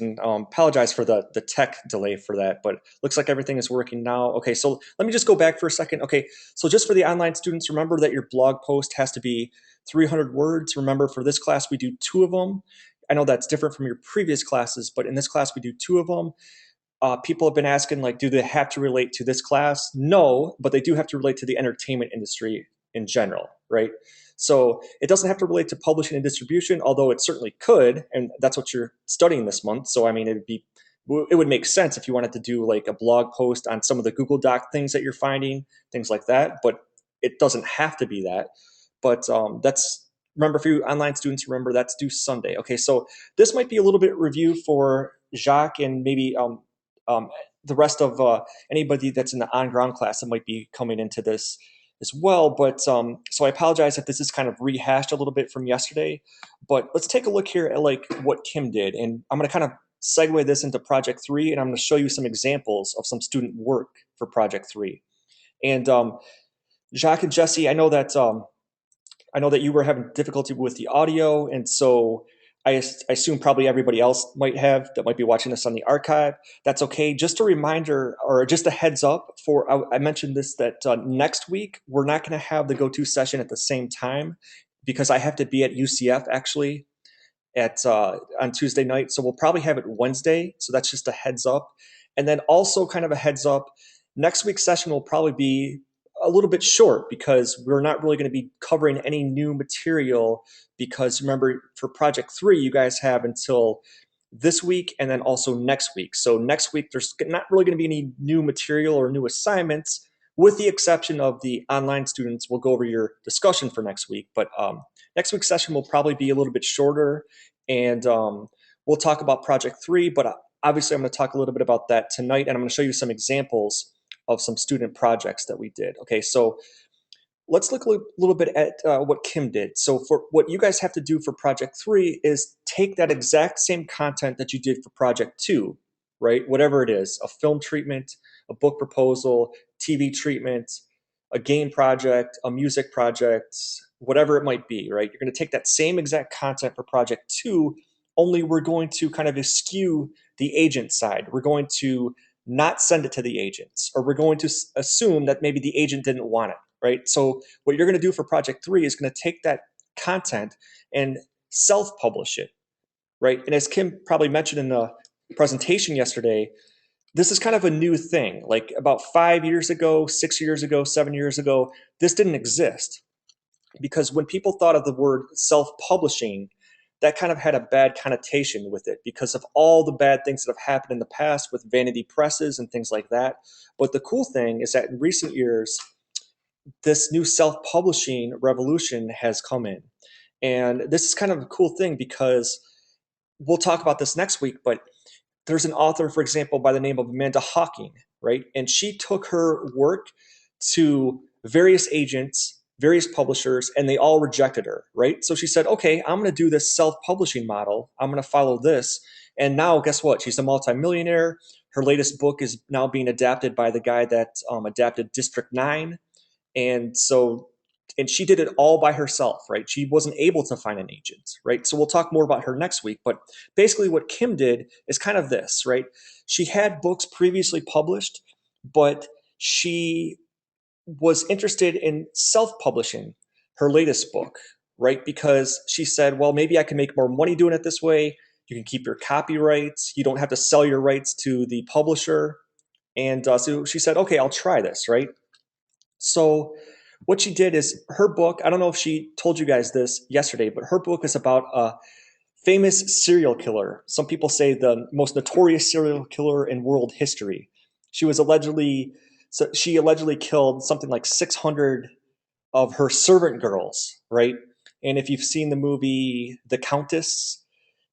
And apologize for the tech delay for that, but looks like everything is working now. Okay, so let me just go back for a second. Okay, so just for the online students, remember that your blog post has to be 300 words. Remember, for this class, we do two of them. I know that's different from your previous classes, but in this class, we do two of them. People have been asking, like, do they have to relate to this class? No, but they do have to relate to the entertainment industry in general, right? So it doesn't have to relate to publishing and distribution, although it certainly could, and that's what you're studying this month. So I mean, it would make sense if you wanted to do like a blog post on some of the Google Doc things that you're finding, things like that. But it doesn't have to be that. But that's remember for you online students, remember that's due Sunday. Okay, so this might be a little bit review for Jacques and maybe um, the rest of anybody that's in the on-ground class that might be coming into this as well. But so I apologize if this is kind of rehashed a little bit from yesterday. But let's take a look here at like what Kim did, and I'm going to kind of segue this into Project 3, and I'm going to show you some examples of some student work for Project 3. And Jacques and Jesse, I know that you were having difficulty with the audio, and so I assume probably everybody else might have that might be watching this on the archive. That's okay. Just a reminder, or just a heads up for I mentioned this that next week we're not going to have the go-to session at the same time because I have to be at UCF actually at on Tuesday night. So we'll probably have it Wednesday. So that's just a heads up, and then also kind of a heads up. Next week's session will probably be a little bit short because we're not really going to be covering any new material because remember for Project 3 you guys have until this week and then also next week. So next week there's not really going to be any new material or new assignments with the exception of the online students. We'll go over your discussion for next week, but next week's session will probably be a little bit shorter and we'll talk about Project 3, but obviously I'm going to talk a little bit about that tonight and I'm going to show you some examples of some student projects that we did. Okay, so let's look a little bit at what Kim did. So for what you guys have to do for Project 3 is take that exact same content that you did for Project 2, right? Whatever it is, a film treatment, a book proposal, TV treatment, a game project, a music project, whatever it might be, right? You're going to take that same exact content for Project 2, only we're going to kind of eschew the agent side. We're going to not send it to the agents, or we're going to assume that maybe the agent didn't want it, right? So what you're going to do for Project 3 is going to take that content and self-publish it, right? And as Kim probably mentioned in the presentation yesterday, this is kind of a new thing. Like about 5 years ago, 6 years ago, 7 years ago, this didn't exist because when people thought of the word self-publishing, that kind of had a bad connotation with it because of all the bad things that have happened in the past with vanity presses and things like that. But the cool thing is that in recent years, this new self-publishing revolution has come in. And this is kind of a cool thing because we'll talk about this next week, but there's an author, for example, by the name of Amanda Hawking, right? And she took her work to various agents, various publishers, and they all rejected her, right? So she said, okay, I'm going to do this self-publishing model. I'm going to follow this. And now, guess what? She's a multimillionaire. Her latest book is now being adapted by the guy that adapted District 9. And so, and she did it all by herself, right? She wasn't able to find an agent, right? So we'll talk more about her next week. But basically, what Kim did is kind of this, right? She had books previously published, but she was interested in self-publishing her latest book, right? Because she said, well, maybe I can make more money doing it this way. You can keep your copyrights. You don't have to sell your rights to the publisher. And so she said, okay, I'll try this, right? So what she did is her book, I don't know if she told you guys this yesterday, but her book is about a famous serial killer. Some people say the most notorious serial killer in world history. She was allegedly, so she allegedly killed something like 600 of her servant girls, right? And if you've seen the movie The Countess,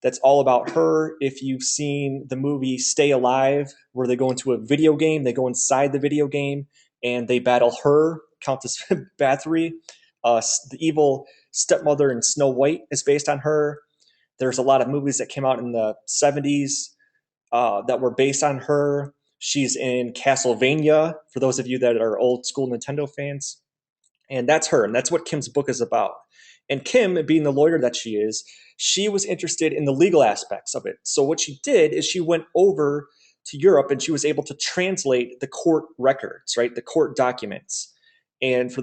that's all about her. If you've seen the movie Stay Alive, where they go into a video game, they go inside the video game and they battle her, Countess Bathory. The evil stepmother in Snow White is based on her. There's a lot of movies that came out in the 70s that were based on her. She's in Castlevania, for those of you that are old school Nintendo fans. And that's her, and that's what Kim's book is about. And Kim, being the lawyer that she is, she was interested in the legal aspects of it. So what she did is she went over to Europe and she was able to translate the court records, right? The court documents. And for